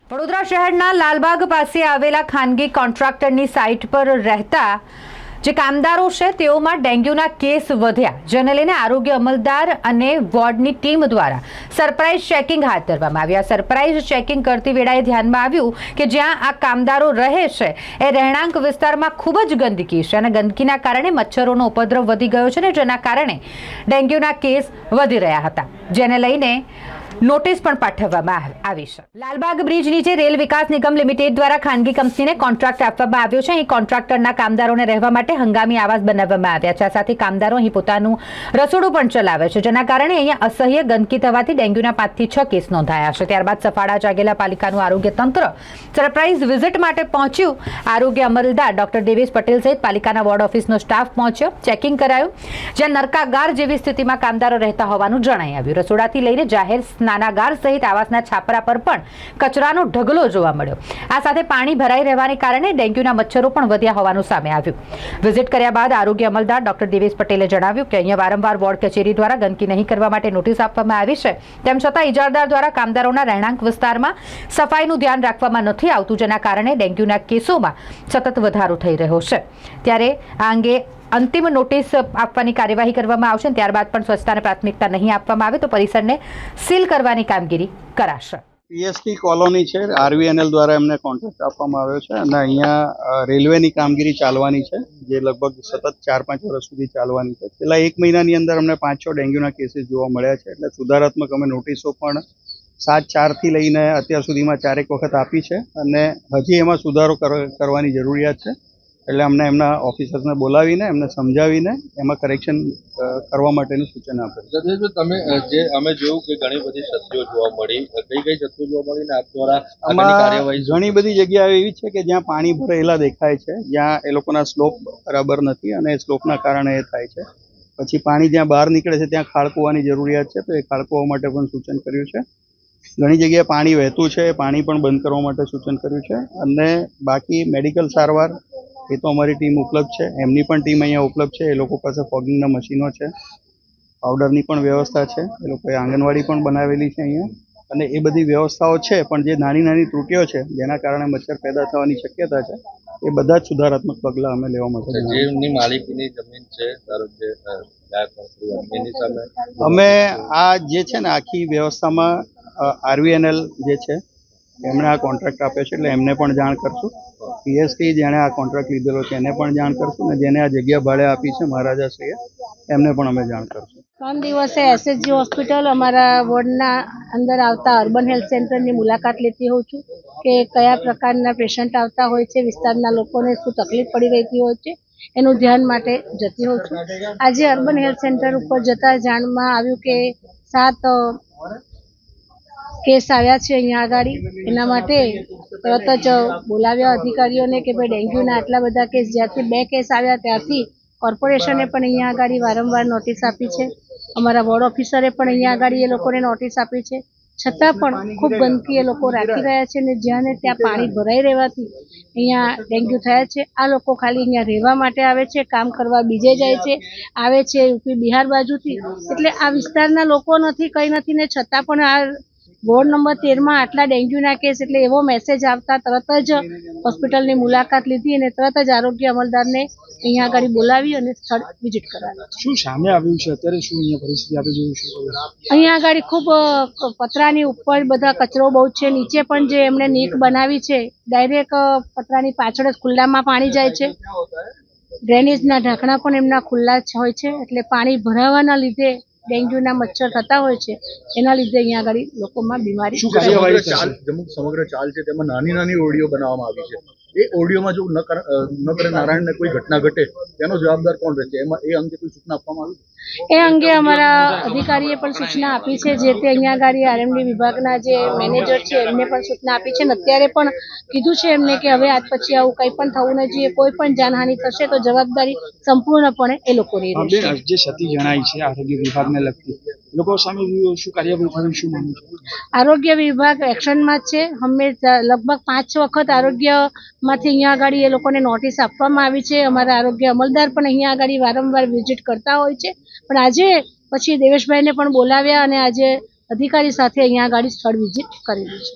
વડોદરા શહેરના લાલબાગ પાસે આવેલા ખાનગી કોન્ટ્રાક્ટરની સાઇટ પર રહેતા જે કામદારો છે તેઓમાં ડેન્ગ્યુના કેસ વધ્યા, જેને લઈને આરોગ્ય અમલદાર અને વોર્ડની ટીમ દ્વારા સરપ્રાઇઝ ચેકિંગ હાથ ધરવામાં આવ્યા। સરપ્રાઇઝ ચેકિંગ કરતી વેળાએ ધ્યાનમાં આવ્યું કે જ્યાં આ કામદારો રહે છે એ રહેણાંક વિસ્તારમાં ખૂબ જ ગંદકી છે અને ગંદકીના કારણે મચ્છરોનો ઉપદ્રવ વધી ગયો છે, ને જેના કારણે ડેન્ગ્યુના કેસ વધી રહ્યા હતા, જેને લઈને નોટિસ પણ પાઠવવામાં આવી છે। લાલબાગ બ્રિજ નીચે રેલ વિકાસ નિગમ લિમિટેડ દ્વારા ખાનગી કંપનીને કોન્ટ્રાક્ટ આપવામાં આવ્યો છે। અહીં કોન્ટ્રાક્ટરના કામદારોને રહેવા માટે હંગામી આવાસ બનાવવામાં આવ્યા છે। સાથે કામદારો અહીં પોતાનું રસોડું પણ ચલાવે છે, જેના કારણે અહીંયા અસહ્ય ગંદકી થવાથી ડેન્ગ્યુના 5 થી 6 કેસ નોંધાયા છે। ત્યારબાદ સફાળા જાગેલા પાલિકાનું આરોગ્ય તંત્ર સરપ્રાઇઝ વિઝિટ માટે પહોંચ્યું। આરોગ્ય અમલદાર ડોક્ટર દેવેશ પટેલ સહિત પાલિકાના વોર્ડ ઓફિસનો સ્ટાફ પહોંચ્યો, ચેકિંગ કરાયું, જ્યાં નરકાગાર જેવી સ્થિતિમાં કામદારો રહેતા હોવાનું જણાઈ આવ્યું। રસોડાથી લઈને જાહેર સ્નાનાગાર સહિત આવાસના છાપરા પર પણ કચરાનો ઢગલો જોવા મળ્યો। આ સાથે પાણી ભરાઈ રહેવાને કારણે ડેન્ગ્યુના મચ્છરો પણ વધ્યા હોવાનું સામે આવ્યું। વિઝિટ કર્યા બાદ આરોગ્ય અમલદાર ડોક્ટર દેવેશ પટેલે જણાવ્યું કે અહીંયા વારંવાર વોર્ડ કચેરી દ્વારા ગંદકી નહીં કરવા માટે નોટિસ આપવામાં આવી છે, તેમ છતાં ઇજારદાર દ્વારા કામદારોના રહેણાંક વિસ્તારમાં સફાઈનું ધ્યાન રાખવામાં નથી આવતું, જેના કારણે ડેન્ગ્યુના કેસોમાં સતત વધારો થઈ રહ્યો છે। ત્યારે આ અંગે અંતિમ નોટિસ આપવાની કાર્યવાહી કરવામાં આવશે। ત્યારબાદ પણ સ્વચ્છતાને પ્રાથમિકતા નહીં આપવામાં આવે તો પરિસરને સીલ કરવાની કામગીરી કરાશે। પીએસટી કોલોની છે, આરવીએનએલ દ્વારા એમને કોન્ટ્રાક્ટ આપવામાં આવ્યો છે અને અહીંયા રેલવેની કામગીરી ચાલવાની છે, જે લગભગ સતત 4-5 વર્ષ સુધી ચાલવાની છે। છેલ્લા 1 મહિનાની અંદર અમને 5-6 ડેન્ગ્યુના કેસીસ જોવા મળ્યા છે, એટલે સુધારાત્મક અમે નોટિસો પણ 7-4 થી લઈને અત્યાર સુધીમાં 4 વખત આપી છે અને હજી એમાં સુધારો કરવાની જરૂરિયાત છે। એટલે અમને એમના ઓફિસર્સને બોલાવીને એમને સમજાવીને એમાં કરેક્શન કરવા માટેનું સૂચન આપ્યું। તમે જે અમે જોયું કે ઘણી બધી ક્ષતિઓ જોવા મળી, કઈ ક્ષતિઓ જોવા મળી ને આપ દ્વારા આમાં ઘણી બધી જગ્યાઓ એવી છે કે જ્યાં પાણી ભરેલા દેખાય છે, જ્યાં એ લોકોના સ્લોપ બરાબર નથી અને સ્લોપના કારણે એ થાય છે। પછી પાણી જ્યાં બહાર નીકળે છે ત્યાં ખાળકૂવાની જરૂરિયાત છે, તો એ ખાળકૂવા માટે પણ સૂચન કર્યું છે। ઘણી જગ્યાએ પાણી વહેતું છે, પાણી પણ બંધ કરવા માટે સૂચન કર્યું છે અને બાકી મેડિકલ સારવાર એ તો અમારી ટીમ ઉપલબ્ધ છે, એમની પણ ટીમ અહીંયા ઉપલબ્ધ છે। એ લોકો પાસે ફોગિંગના મશીનો છે, પાવડરની પણ વ્યવસ્થા છે, એ લોકોએ આંગણવાડી પણ બનાવેલી છે અહીંયા અને એ બધી વ્યવસ્થાઓ છે, પણ જે નાની નાની ત્રુટીઓ છે જેના કારણે મચ્છર પેદા થવાની શક્યતા છે, એ બધા જ સુધારાત્મક પગલાં અમે લેવા માટે જેમની માલિકીની જમીન છે, ધારો કે એની સામે અમે આ જે છે ને આખી વ્યવસ્થામાં આરવીએનએલ જે છે એમણે આ કોન્ટ્રાક્ટ આપ્યો છે, એટલે એમને પણ જાણ કરશું। પીએસટી જેણે આ કોન્ટ્રાક્ટ લીધેલો છે એને પણ જાણ કરશું અને જેને આ જગ્યા ભાડે આપી છે મહારાજાશ્રીએ એમને પણ અમે જાણ કરશું। 3 દિવસે એસએસજી હોસ્પિટલ અમારા વોર્ડના અંદર આવતા અર્બન હેલ્થ સેન્ટરની મુલાકાત લેતી હોઉં છું કે કયા પ્રકારના પેશન્ટ આવતા હોય છે, વિસ્તારના લોકોને શું તકલીફ પડી રહેતી હોય છે, એનું ધ્યાન માટે જતી હોઉં છું। આજે અર્બન હેલ્થ સેન્ટર ઉપર જતાં જાણમાં આવ્યું કે 7 કેસ આવ્યા છે અહીંયા આગળ। એના માટે તરત જ બોલાવ્યા અધિકારીઓને કે ભાઈ ડેન્ગ્યુના આટલા બધા કેસ, જ્યારથી 2 કેસ આવ્યા ત્યારથી કોર્પોરેશને પણ અહીંયા આગળ વારંવાર નોટિસ આપી છે, અમારા વોર્ડ ઓફિસરે પણ અહીંયા આગળ એ લોકોને નોટિસ આપી છે, છતાં પણ ખૂબ ગંદકી એ લોકો રાખી રહ્યા છે અને જ્યાં ને ત્યાં પાણી ભરાઈ રહેવાથી અહીંયા ડેન્ગ્યુ થયા છે। આ લોકો ખાલી અહીંયા રહેવા માટે આવે છે, કામ કરવા બીજે જાય છે, આવે છે યુપી બિહાર બાજુથી, એટલે આ વિસ્તારના લોકો નથી, કંઈ નથી ને છતાં પણ આ વોર્ડ નંબર 13માં આટલા ડેન્ગ્યુના કેસ, એટલે એવો મેસેજ આવતા તરત જ હોસ્પિટલની મુલાકાત લીધી અને તરત જ આરોગ્ય અમલદારને અહીંયા આગળ બોલાવી અને સ્થળ વિઝિટ કરાવી। શું સામે આવ્યું છે અત્યારે, શું અહીંયા પરિસ્થિતિ આપણે જોયું છે? અહીંયા આગળ ખૂબ પતરાની ઉપર બધા કચરો બહુ છે, નીચે પણ જે એમણે નીક બનાવી છે ડાયરેક્ટ પતરાની પાછળ જ ખુલ્લામાં પાણી જાય છે, ડ્રેનેજના ઢાંકણા પણ એમના ખુલ્લા જ હોય છે, એટલે પાણી ભરાવાના લીધે ડેન્ગ્યુના મચ્છર થતા હોય છે, એના લીધે અહીંયા આગળ લોકોમાં બીમારી। સમગ્ર ચાલ છે તેમાં નાની નાની ઓરડીઓ બનાવવામાં આવી છે, એ ઓરડીઓમાં જો ન કરે નારાયણને કોઈ ઘટના ઘટે તેનો જવાબદાર કોણ રહેશે, એમાં એ અંગે કોઈ સૂચના આપવામાં આવી? એ અંગે અમારા અધિકારીએ પણ સૂચના આપી છે, જે તે અહીંયા આગળ આરએમડી વિભાગના જે મેનેજર છે એમને પણ સૂચના આપી છે અને અત્યારે પણ કીધું છે એમને કે હવે આજ પછી આવું કંઈ પણ થવું ન જોઈએ, કોઈ પણ જાનહાનિ થશે તો જવાબદારી સંપૂર્ણપણે એ લોકોની રહેશે। જે ક્ષતિ જણાઈ છે આરોગ્ય વિભાગને લગતી, લોકો સામે શું કાર્યવાહી થવાની શું માનવું છે? આરોગ્ય વિભાગ એક્શનમાં જ છે, હંમેશા લગભગ 5-6 વખત આરોગ્યમાંથી અહીંયા આગળ એ લોકોને નોટિસ આપવામાં આવી છે। અમારા આરોગ્ય અમલદાર પણ અહીંયા આગળ વારંવાર વિઝિટ કરતા હોય છે, પણ આજે પછી દેવેશભાઈને પણ બોલાવ્યા અને આજે અધિકારી સાથે અહીંયા આગળ સ્થળ વિઝિટ કરેલી છે।